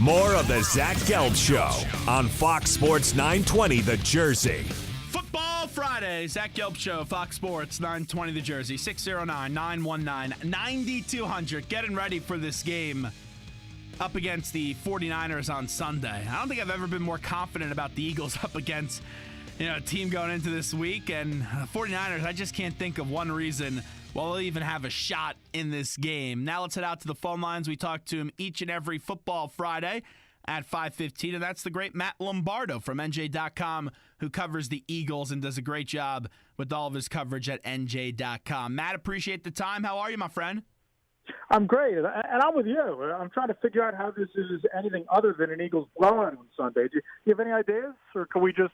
More of the Zach Gelb Show on Fox Sports 920 The Jersey. Football Friday, Zach Gelb Show, Fox Sports 920 The Jersey, 609-919-9200. Getting ready for this game up against the 49ers on Sunday. I don't think I've ever been more confident about the Eagles up against a team going into this week. And 49ers, I just can't think of one reason why they'll even have a shot in this game. Now let's head out to the phone lines. We talk to him each and every Football Friday at 5:15, and that's the great Matt Lombardo from NJ.com, who covers the Eagles and does a great job with all of his coverage at NJ.com. Matt, appreciate the time. How are you, my friend? I'm great, and I'm with you. I'm trying to figure out how this is anything other than an Eagles blowout on Sunday. Do you have any ideas, or can we just,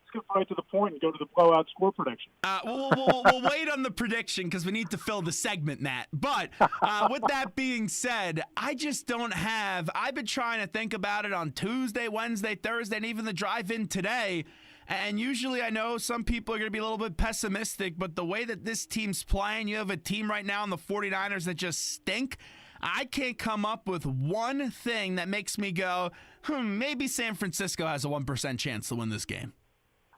skip right to the point and go to the blowout score prediction? We'll wait on the prediction because we need to fill the segment, Matt. But with that being said, I just don't have – I've been trying to think about it on Tuesday, Wednesday, Thursday, and even the drive-in today. And usually I know some people are going to be a little bit pessimistic, but the way that this team's playing, you have a team right now in the 49ers that just stink. I can't come up with one thing that makes me go, maybe San Francisco has a 1% chance to win this game.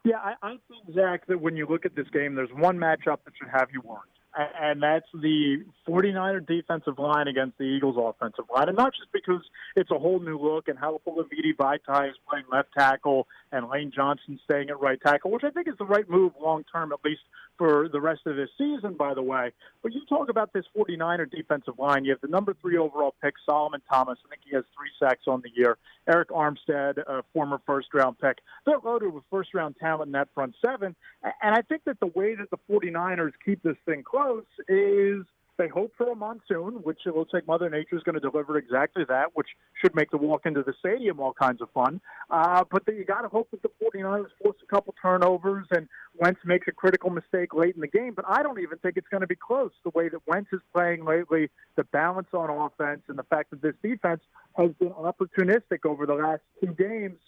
Yeah, I think, Zach, that when you look at this game, there's one matchup that should have you worried, and that's the 49er defensive line against the Eagles offensive line. And not just because it's a whole new look and Halapoulivaiti Vaitai is playing left tackle and Lane Johnson staying at right tackle, which I think is the right move long-term, at least for the rest of this season, by the way. But you talk about this 49er defensive line. You have the number 3 overall pick, Solomon Thomas. I think he has 3 sacks on the year. Eric Armstead, a former first-round pick. They're loaded with first-round talent in that front seven. And I think that the way that the 49ers keep this thing close is they hope for a monsoon, which it looks like Mother Nature is going to deliver exactly that, which should make the walk into the stadium all kinds of fun. But you got to hope that the 49ers force a couple turnovers and Wentz makes a critical mistake late in the game. But I don't even think it's going to be close. The way that Wentz is playing lately, the balance on offense, and the fact that this defense has been opportunistic over the last 2 games,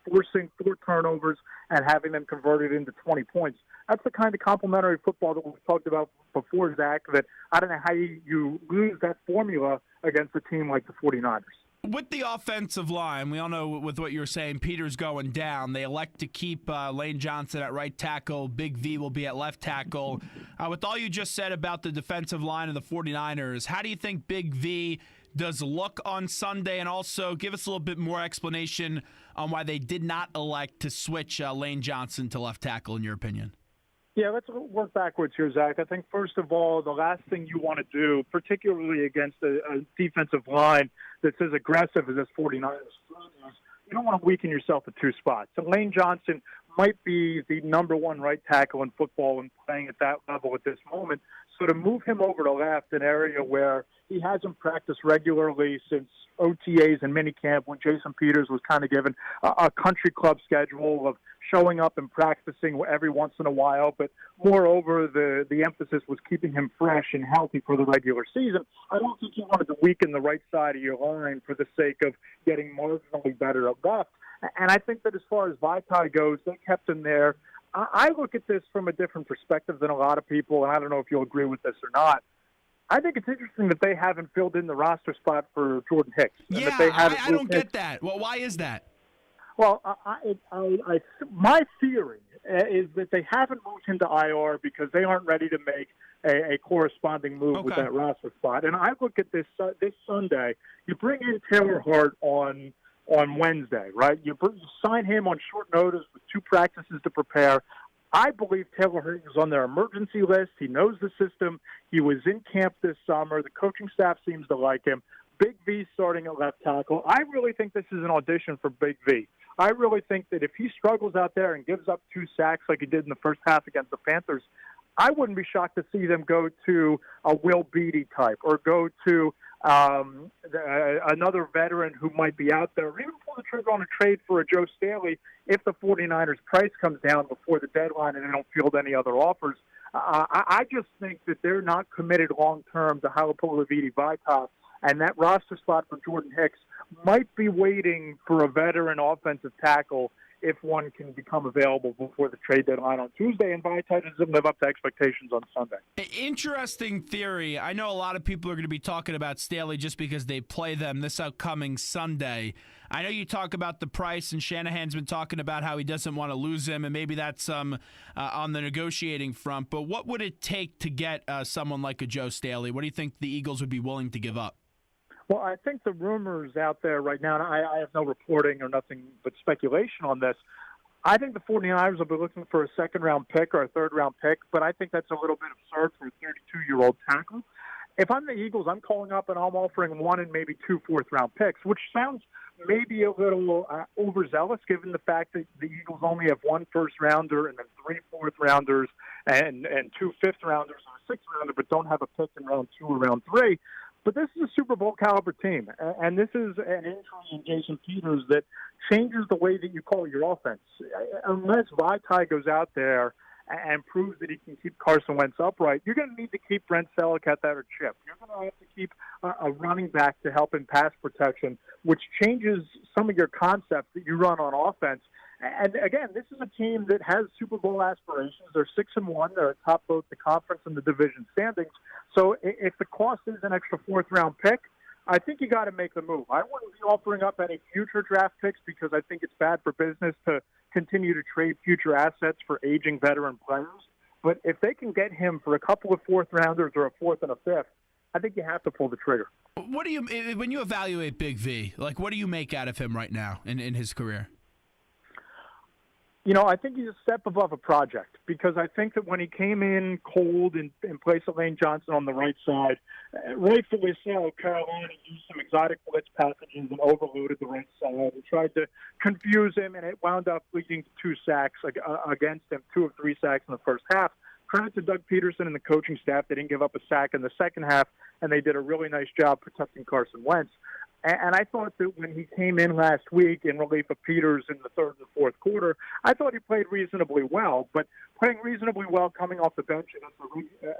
forcing 4 turnovers and having them converted into 20 points. That's the kind of complementary football that we've talked about before, Zach, that I don't know how you lose that formula against a team like the 49ers. With the offensive line, we all know with what you're saying, Peter's going down. They elect to keep Lane Johnson at right tackle. Big V will be at left tackle. With all you just said about the defensive line of the 49ers, how do you think Big V does look on Sunday? And also give us a little bit more explanation on why they did not elect to switch Lane Johnson to left tackle, in your opinion. Yeah, let's work backwards here, Zach. I think, first of all, the last thing you want to do, particularly against a defensive line that's as aggressive as this 49ers, you don't want to weaken yourself at 2 spots. So Lane Johnson might be the number 1 right tackle in football and playing at that level at this moment. So to move him over to left, an area where he hasn't practiced regularly since OTAs and minicamp, when Jason Peters was kind of given a country club schedule of showing up and practicing every once in a while, but moreover, the emphasis was keeping him fresh and healthy for the regular season. I don't think you wanted to weaken the right side of your line for the sake of getting marginally better at left. And I think that as far as Vaitai goes, they kept him there. I look at this from a different perspective than a lot of people, and I don't know if you'll agree with this or not. I think it's interesting that they haven't filled in the roster spot for Jordan Hicks. Yeah, I don't get that. Well, why is that? Well, my theory is that they haven't moved him to IR because they aren't ready to make a corresponding move with that roster spot. And I look at this Sunday. You bring in Taylor Hart on Wednesday, right? You sign him on short notice with 2 practices to prepare. I believe Taylor Hart was on their emergency list. He knows the system. He was in camp this summer. The coaching staff seems to like him. Big V starting at left tackle. I really think this is an audition for Big V. I really think that if he struggles out there and gives up 2 sacks like he did in the first half against the Panthers, I wouldn't be shocked to see them go to a Will Beatty type or go to another veteran who might be out there, or even pull the trigger on a trade for a Joe Staley if the 49ers' price comes down before the deadline and they don't field any other offers. I just think that they're not committed long-term to Halapoulivaiti Vaitai, and that roster spot for Jordan Hicks might be waiting for a veteran offensive tackle if one can become available before the trade deadline on Tuesday, and Vaitai doesn't live up to expectations on Sunday. Interesting theory. I know a lot of people are going to be talking about Staley just because they play them this upcoming Sunday. I know you talk about the price, and Shanahan's been talking about how he doesn't want to lose him, and maybe that's on the negotiating front. But what would it take to get someone like a Joe Staley? What do you think the Eagles would be willing to give up? Well, I think the rumors out there right now, and I have no reporting or nothing but speculation on this, I think the 49ers will be looking for a second-round pick or a third-round pick, but I think that's a little bit absurd for a 32-year-old tackle. If I'm the Eagles, I'm calling up and I'm offering 1 and maybe 2 fourth-round picks, which sounds maybe a little overzealous given the fact that the Eagles only have 1 first-rounder and then 3 fourth-rounders and 2 fifth-rounders and a 6th-rounder, but don't have a pick in round 2 or round 3. But this is a Super Bowl caliber team, and this is an injury in Jason Peters that changes the way that you call your offense. Unless Vaitai goes out there and proves that he can keep Carson Wentz upright, you're going to need to keep Brent Selleck at that or Chip. You're going to have to keep a running back to help in pass protection, which changes some of your concepts that you run on offense. And again, this is a team that has Super Bowl aspirations. They're 6-1. They're atop both the conference and the division standings. So if the cost is an extra 4th-round pick, I think you got to make the move. I wouldn't be offering up any future draft picks because I think it's bad for business to continue to trade future assets for aging veteran players. But if they can get him for a couple of 4th-rounders or a 4th and a 5th, I think you have to pull the trigger. What do you, when you evaluate Big V, like what do you make out of him right now in his career? You know, I think he's a step above a project because I think that when he came in cold in place of Lane Johnson on the right side, rightfully so, Carolina used some exotic blitz packages and overloaded the right side and tried to confuse him, and it wound up leading to 2 sacks against him, 2 of 3 sacks in the first half. Credit to Doug Peterson and the coaching staff. They didn't give up a sack in the second half, and they did a really nice job protecting Carson Wentz. And I thought that when he came in last week in relief of Peters in the 3rd and 4th quarter, I thought he played reasonably well. But playing reasonably well coming off the bench against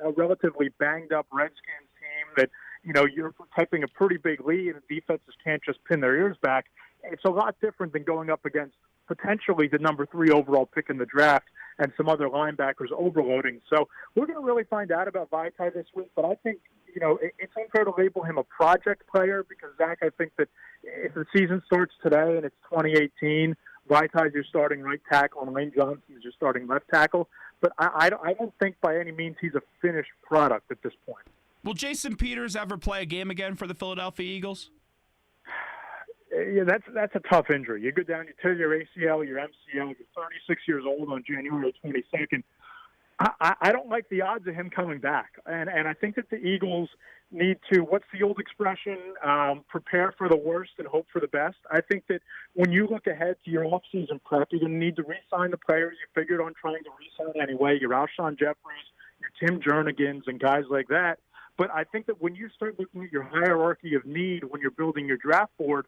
a relatively banged-up Redskins team that, you know, you're protecting a pretty big lead and defenses can't just pin their ears back, it's a lot different than going up against potentially the number 3 overall pick in the draft and some other linebackers overloading. So we're going to really find out about Vaitai this week, but I think, you know, it's unfair to label him a project player because, Zach, I think that if the season starts today and it's 2018, Vaitai's your starting right tackle and Lane Johnson's your starting left tackle. But I don't think by any means he's a finished product at this point. Will Jason Peters ever play a game again for the Philadelphia Eagles? Yeah, that's a tough injury. You go down, you tear your ACL, your MCL, you're 36 years old on January 22nd. I don't like the odds of him coming back. And I think that the Eagles need to, what's the old expression, prepare for the worst and hope for the best. I think that when you look ahead to your offseason prep, you're going to need to re-sign the players you figured on trying to re-sign anyway, your Alshon Jeffries, your Tim Jernigans, and guys like that. But I think that when you start looking at your hierarchy of need when you're building your draft board,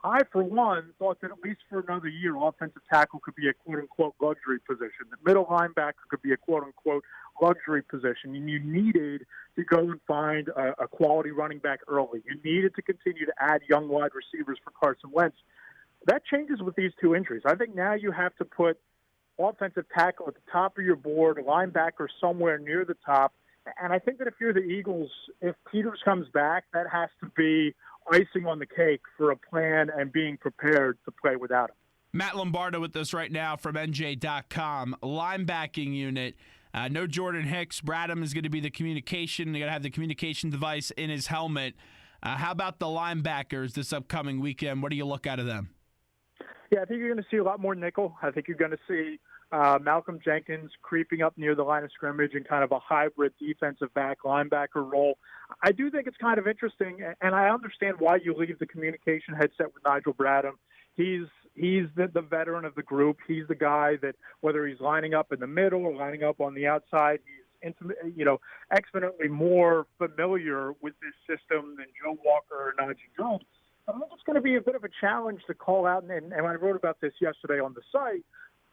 I, for one, thought that at least for another year, offensive tackle could be a quote-unquote luxury position. The middle linebacker could be a quote-unquote luxury position. And you needed to go and find a quality running back early. You needed to continue to add young wide receivers for Carson Wentz. That changes with these 2 injuries. I think now you have to put offensive tackle at the top of your board, linebacker somewhere near the top. And I think that if you're the Eagles, if Peters comes back, that has to be icing on the cake for a plan and being prepared to play without him. Matt Lombardo with us right now from NJ.com. Linebacking unit. No Jordan Hicks. Bradham is going to be the communication. They're going to have the communication device in his helmet. How about the linebackers this upcoming weekend? What do you look out of them? Yeah, I think you're going to see a lot more nickel. I think you're going to see Malcolm Jenkins creeping up near the line of scrimmage in kind of a hybrid defensive back linebacker role. I do think it's kind of interesting, and I understand why you leave the communication headset with Nigel Bradham. He's the veteran of the group. He's the guy that, whether he's lining up in the middle or lining up on the outside, he's exponentially more familiar with this system than Joe Walker or Najee Jones. I think it's going to be a bit of a challenge to call out, and I wrote about this yesterday on the site.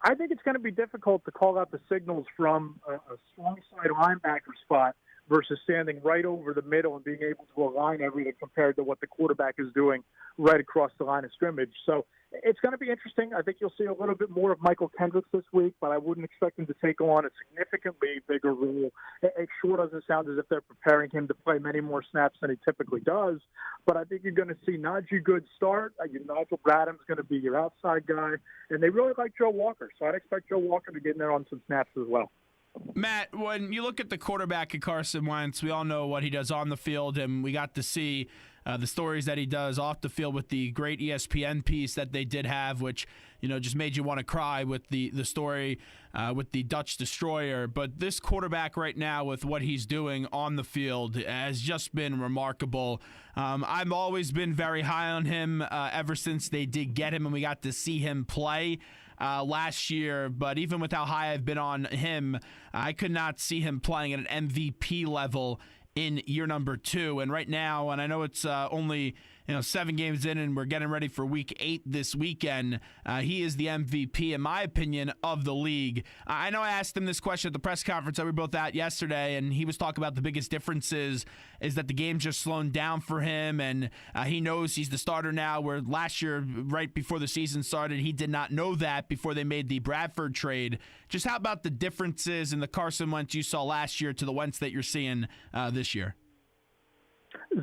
I think it's going to be difficult to call out the signals from a strong side linebacker spot versus standing right over the middle and being able to align everything compared to what the quarterback is doing right across the line of scrimmage. So it's going to be interesting. I think you'll see a little bit more of Michael Kendricks this week, but I wouldn't expect him to take on a significantly bigger role. It sure doesn't sound as if they're preparing him to play many more snaps than he typically does, but I think you're going to see Najee Good start. Nigel Bradham's going to be your outside guy, and they really like Joe Walker, so I'd expect Joe Walker to get in there on some snaps as well. Matt, when you look at the quarterback at Carson Wentz, we all know what he does on the field, and we got to see the stories that he does off the field with the great ESPN piece that they did have, which just made you want to cry with the story with the Dutch Destroyer. But this quarterback right now, with what he's doing on the field, has just been remarkable. I've always been very high on him ever since they did get him and we got to see him play last year. But even with how high I've been on him, I could not see him playing at an MVP level in year number 2. And right now, and I know it's only 7 games in and we're getting ready for week 8 this weekend, he is the MVP, in my opinion, of the league. I know I asked him this question at the press conference that we were both at yesterday, and he was talking about the biggest differences is that the game's just slowing down for him, and he knows he's the starter now, where last year, right before the season started, he did not know that before they made the Bradford trade. Just how about the differences in the Carson Wentz you saw last year to the Wentz that you're seeing this year?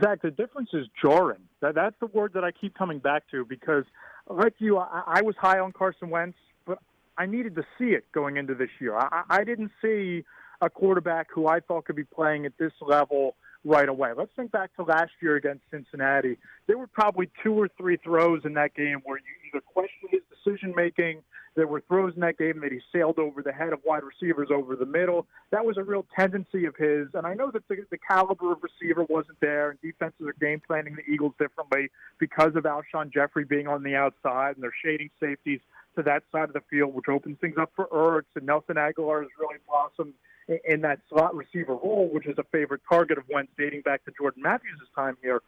Zach, the difference is jarring. That's the word that I keep coming back to because, like you, I was high on Carson Wentz, but I needed to see it going into this year. I didn't see a quarterback who I thought could be playing at this level right away. Let's think back to last year against Cincinnati. There were probably 2 or 3 throws in that game where you either questioned his decision-making. There were throws in that game that he sailed over the head of wide receivers over the middle. That was a real tendency of his. And I know that the caliber of receiver wasn't there, and defenses are game planning the Eagles differently because of Alshon Jeffrey being on the outside, and they're shading safeties to that side of the field, which opens things up for Ertz. And Nelson Aguilar has really blossomed in that slot receiver role, which is a favorite target of Wentz dating back to Jordan Matthews' time here.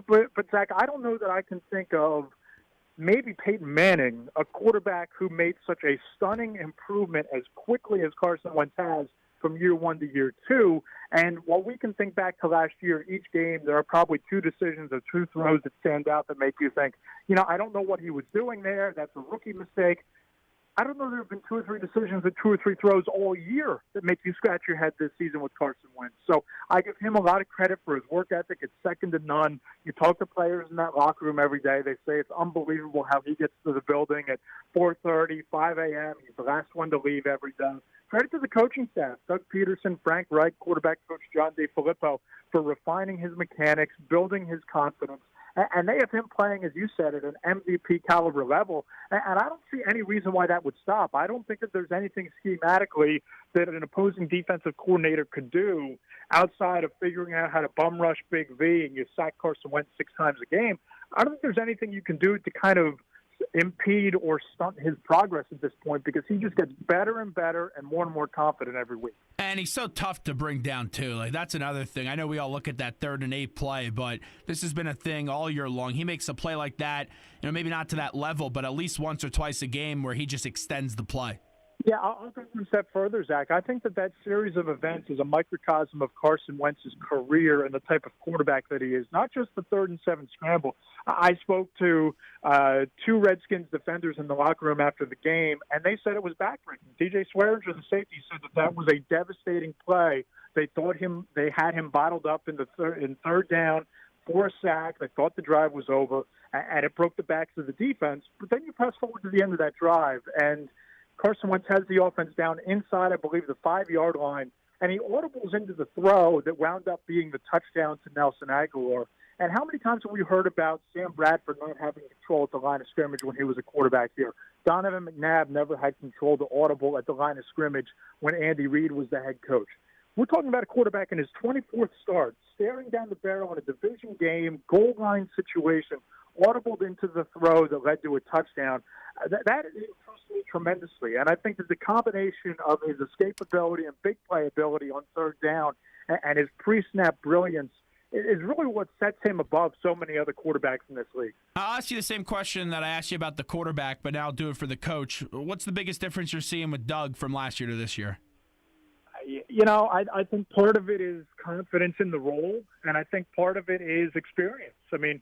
But Zach, I don't know that I can think of maybe Peyton Manning, a quarterback who made such a stunning improvement as quickly as Carson Wentz has from year 1 to year 2. And while we can think back to last year, each game, there are probably 2 decisions or 2 throws that stand out that make you think, I don't know what he was doing there. That's a rookie mistake. I don't know there have been 2 or 3 decisions and 2 or 3 throws all year that make you scratch your head this season with Carson Wentz. So I give him a lot of credit for his work ethic. It's second to none. You talk to players in that locker room every day. They say it's unbelievable how he gets to the building at 4:30, 5 a.m. He's the last one to leave every day. Credit to the coaching staff, Doug Peterson, Frank Reich, quarterback coach John DeFilippo, for refining his mechanics, building his confidence. And they have him playing, as you said, at an MVP caliber level. And I don't see any reason why that would stop. I don't think that there's anything schematically that an opposing defensive coordinator could do outside of figuring out how to bum rush Big V and you sack Carson Wentz 6 times a game. I don't think there's anything you can do to kind of impede or stunt his progress at this point because he just gets better and better and more confident every week. And he's so tough to bring down, too. Like, that's another thing. I know we all look at that 3rd and 8 play, but this has been a thing all year long. He makes a play like that, maybe not to that level, but at least once or twice a game where he just extends the play. Yeah, I'll go one step further, Zach. I think that series of events is a microcosm of Carson Wentz's career and the type of quarterback that he is, not just the 3rd and 7 scramble. I spoke to 2 Redskins defenders in the locker room after the game, and they said it was backbreaking. DJ Swearinger, the safety, said that was a devastating play. They thought they had him bottled up in 3rd down for a sack. They thought the drive was over, and it broke the backs of the defense. But then you press forward to the end of that drive, and Carson Wentz has the offense down inside, I believe, the 5-yard line, and he audibles into the throw that wound up being the touchdown to Nelson Aguilar. And how many times have we heard about Sam Bradford not having control at the line of scrimmage when he was a quarterback here? Donovan McNabb never had control to audible at the line of scrimmage when Andy Reid was the head coach. We're talking about a quarterback in his 24th start, staring down the barrel in a division game, goal line situation, audibled into the throw that led to a touchdown. That impressed me tremendously. And I think that the combination of his escapability and big playability on 3rd down and his pre-snap brilliance is really what sets him above so many other quarterbacks in this league. I'll ask you the same question that I asked you about the quarterback, but now I'll do it for the coach. What's the biggest difference you're seeing with Doug from last year to this year? I think part of it is confidence in the role, and I think part of it is experience. I mean,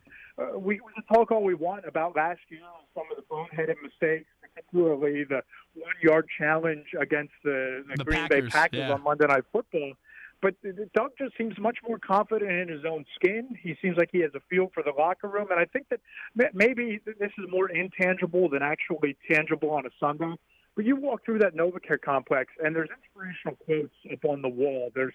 we can talk all we want about last year, some of the boneheaded mistakes, particularly the 1-yard challenge against the Green Bay Packers on Monday Night Football. But Doug just seems much more confident in his own skin. He seems like he has a feel for the locker room, and I think that maybe this is more intangible than actually tangible on a Sunday. But you walk through that NovaCare complex, and there's inspirational quotes up on the wall. There's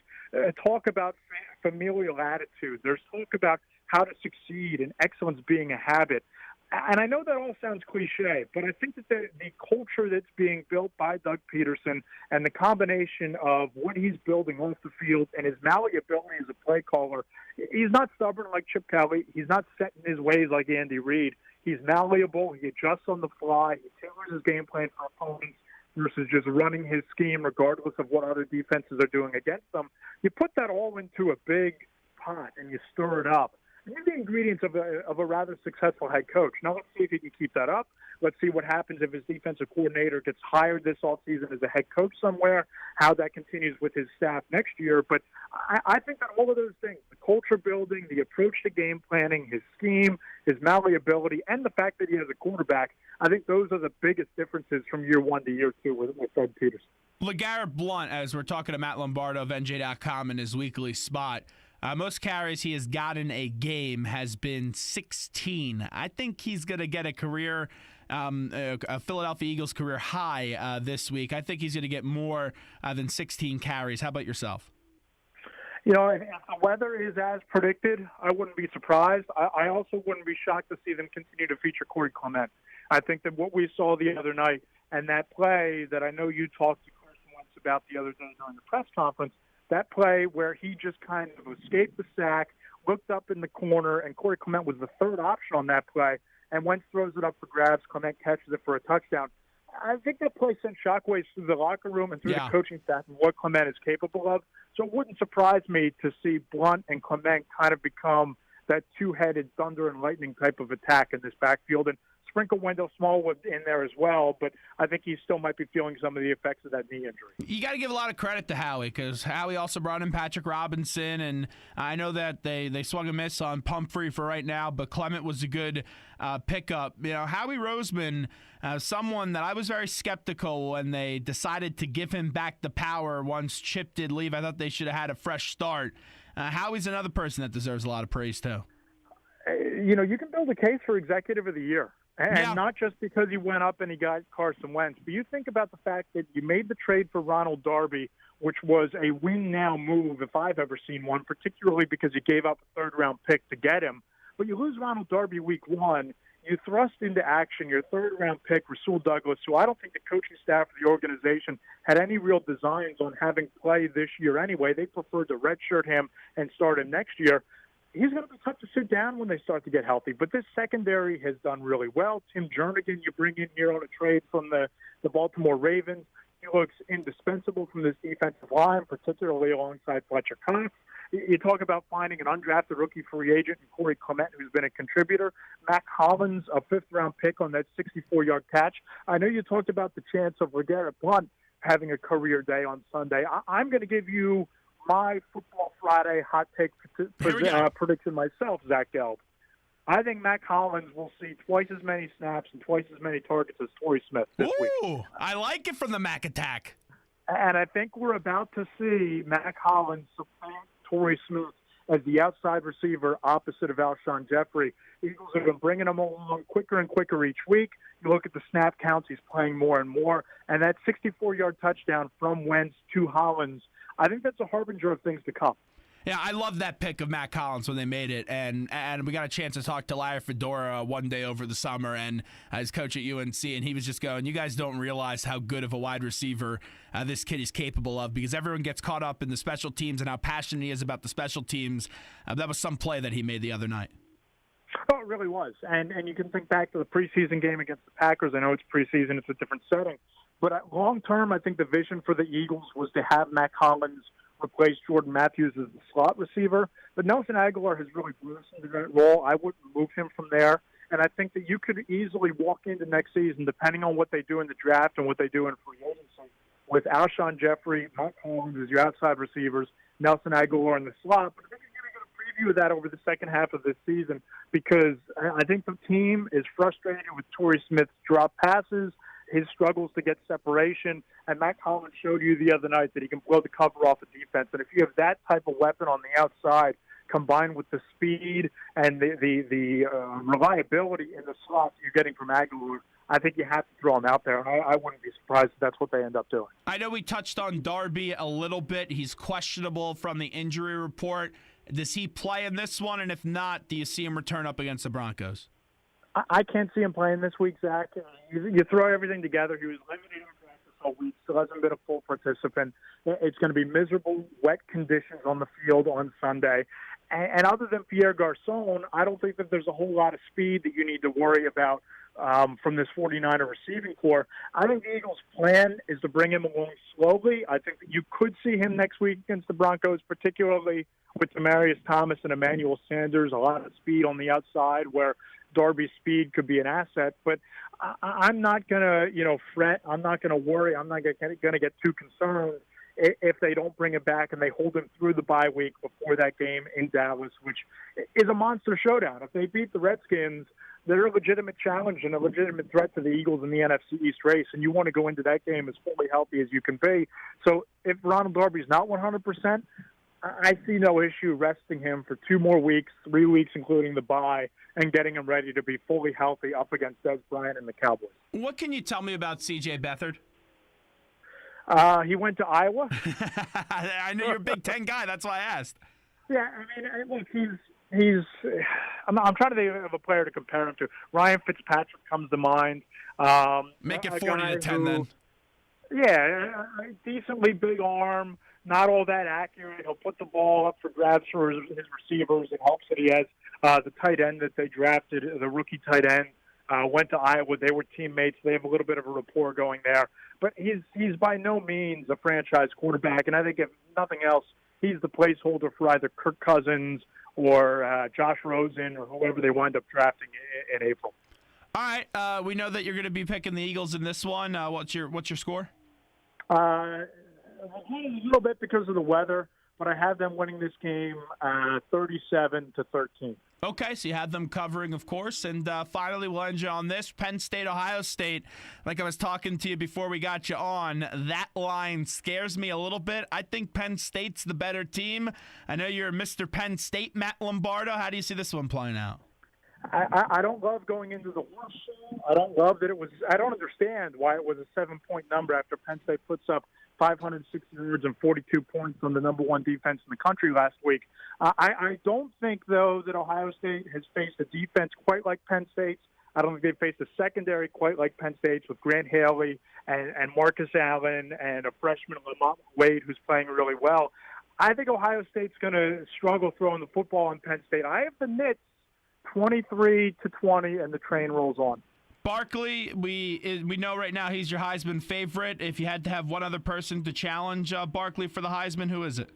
talk about familial attitude. There's talk about how to succeed and excellence being a habit. And I know that all sounds cliche, but I think that the culture that's being built by Doug Peterson and the combination of what he's building off the field and his malleability as a play caller, he's not stubborn like Chip Kelly. He's not set in his ways like Andy Reid. He's malleable. He adjusts on the fly. He tailors his game plan for opponents versus just running his scheme regardless of what other defenses are doing against them. You put that all into a big pot and you stir it up. And these are the ingredients of a rather successful head coach. Now, let's see if he can keep that up. Let's see what happens if his defensive coordinator gets hired this offseason as a head coach somewhere, how that continues with his staff next year. But I think that all of those things, the culture building, the approach to game planning, his scheme, his malleability, and the fact that he has a quarterback, I think those are the biggest differences from year 1 to year 2 with Doug Peterson. LeGarrette Blount, as we're talking to Matt Lombardo of NJ.com in his weekly spot, most carries he has gotten a game has been 16. I think he's going to get a career, a Philadelphia Eagles career high this week. I think he's going to get more than 16 carries. How about yourself? If the weather is as predicted, I wouldn't be surprised. I also wouldn't be shocked to see them continue to feature Corey Clement. I think that what we saw the other night and that play that I know you talked to Carson Wentz about the other day during the press conference, that play where he just kind of escaped the sack, looked up in the corner, and Corey Clement was the third option on that play, and Wentz throws it up for grabs. Clement catches it for a touchdown. I think that play sent shockwaves through the locker room and through the coaching staff and what Clement is capable of. So it wouldn't surprise me to see Blount and Clement kind of become that two-headed thunder and lightning type of attack in this backfield. And sprinkle Wendell Smallwood in there as well, but I think he still might be feeling some of the effects of that knee injury. You got to give a lot of credit to Howie because Howie also brought in Patrick Robinson, and I know that they swung a miss on Pumphrey for right now, but Clement was a good pickup. Howie Roseman, someone that I was very skeptical when they decided to give him back the power once Chip did leave. I thought they should have had a fresh start. Howie's another person that deserves a lot of praise, too. You can build a case for Executive of the Year. And not just because he went up and he got Carson Wentz, but you think about the fact that you made the trade for Ronald Darby, which was a win-now move if I've ever seen one, particularly because you gave up a third-round pick to get him. But you lose Ronald Darby week 1, you thrust into action your third-round pick, Rasul Douglas, who I don't think the coaching staff of the organization had any real designs on having play this year anyway. They preferred to redshirt him and start him next year. He's going to be tough to sit down when they start to get healthy. But this secondary has done really well. Tim Jernigan, you bring in here on a trade from the Baltimore Ravens. He looks indispensable from this defensive line, particularly alongside Fletcher Cox. You talk about finding an undrafted rookie free agent in Corey Clement, who's been a contributor. Mac Hollins, a fifth-round pick on that 64-yard catch. I know you talked about the chance of LeGarrette Blount having a career day on Sunday. I'm going to give you my Football Friday hot take prediction myself, Zach Gelb. I think Mac Hollins will see twice as many snaps and twice as many targets as Torrey Smith this week. I like it from the Mac attack. And I think we're about to see Mac Hollins supplant Torrey Smith as the outside receiver opposite of Alshon Jeffrey. Eagles have been bringing him along quicker and quicker each week. You look at the snap counts, he's playing more and more. And that 64-yard touchdown from Wentz to Hollins, I think that's a harbinger of things to come. Yeah, I love that pick of Matt Collins when they made it, and we got a chance to talk to Larry Fedora one day over the summer, and his coach at UNC, and he was just going, you guys don't realize how good of a wide receiver this kid is capable of, because everyone gets caught up in the special teams and how passionate he is about the special teams. That was some play that he made the other night. Oh, it really was, and you can think back to the preseason game against the Packers. I know it's preseason, it's a different setting, but long term, I think the vision for the Eagles was to have Matt Collins replace Jordan Matthews as the slot receiver. But Nelson Aguilar has really blossomed into that role. I wouldn't move him from there. And I think that you could easily walk into next season, depending on what they do in the draft and what they do in free agency, with Alshon Jeffrey, Mike Holmes as your outside receivers, Nelson Aguilar in the slot. But I think you're going to get a preview of that over the second half of this season because I think the team is frustrated with Torrey Smith's drop passes, his struggles to get separation, and Matt Collins showed you the other night that he can blow the cover off a defense. And if you have that type of weapon on the outside, combined with the speed and the reliability in the slots you're getting from Aguilar, I think you have to throw him out there. And I wouldn't be surprised if that's what they end up doing. I know we touched on Darby a little bit. He's questionable from the injury report. Does he play in this one? And if not, do you see him return up against the Broncos? I can't see him playing this week, Zach. You throw everything together. He was limited in practice all week, still hasn't been a full participant. It's going to be miserable, wet conditions on the field on Sunday. And other than Pierre Garçon, I don't think that there's a whole lot of speed that you need to worry about from this 49er receiving core. I think the Eagles' plan is to bring him along slowly. I think that you could see him next week against the Broncos, particularly with Demaryius Thomas and Emmanuel Sanders, a lot of speed on the outside where Darby's speed could be an asset. But I'm not going to, fret. I'm not going to worry. I'm not going to get too concerned if they don't bring it back and they hold him through the bye week before that game in Dallas, which is a monster showdown. If they beat the Redskins, they're a legitimate challenge and a legitimate threat to the Eagles in the NFC East race, and you want to go into that game as fully healthy as you can be. So if Ronald Darby's not 100%, I see no issue resting him for 2 more weeks, 3 weeks including the bye, and getting him ready to be fully healthy up against Des Bryant and the Cowboys. What can you tell me about C.J. Beathard? He went to Iowa. I know you're a Big Ten guy. That's why I asked. Yeah, I mean, look, he's. I'm trying to think of a player to compare him to. Ryan Fitzpatrick comes to mind. Make it 40-10 then. Yeah, a decently big arm, not all that accurate. He'll put the ball up for grabs for his receivers. It helps that he has the tight end that they drafted, the rookie tight end. Went to Iowa. They were teammates. They have a little bit of a rapport going there. But he's by no means a franchise quarterback. And I think if nothing else, he's the placeholder for either Kirk Cousins or Josh Rosen or whoever they wind up drafting in April. All right. We know that you're going to be picking the Eagles in this one. What's your score? A little bit because of the weather, but I have them winning this game 37-13. Okay, so you had them covering, of course. And finally, we'll end you on this. Penn State, Ohio State. Like I was talking to you before we got you on, that line scares me a little bit. I think Penn State's the better team. I know you're Mr. Penn State, Matt Lombardo. How do you see this one playing out? I don't love going into the horseshoe. I don't love that it was – I don't understand why it was a 7-point number after Penn State puts up 560 yards and 42 points on the number one defense in the country last week. I don't think, though, that Ohio State has faced a defense quite like Penn State's. I don't think they've faced a secondary quite like Penn State's with Grant Haley and Marcus Allen and a freshman, Lamont Wade, who's playing really well. I think Ohio State's going to struggle throwing the football on Penn State. I have the Nits 23-20, and the train rolls on. Barkley, we know right now he's your Heisman favorite. If you had to have one other person to challenge Barkley for the Heisman, who is it?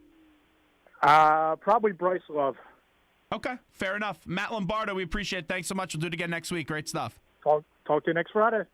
Probably Bryce Love. Okay, fair enough. Matt Lombardo, we appreciate it. Thanks so much. We'll do it again next week. Great stuff. Talk to you next Friday.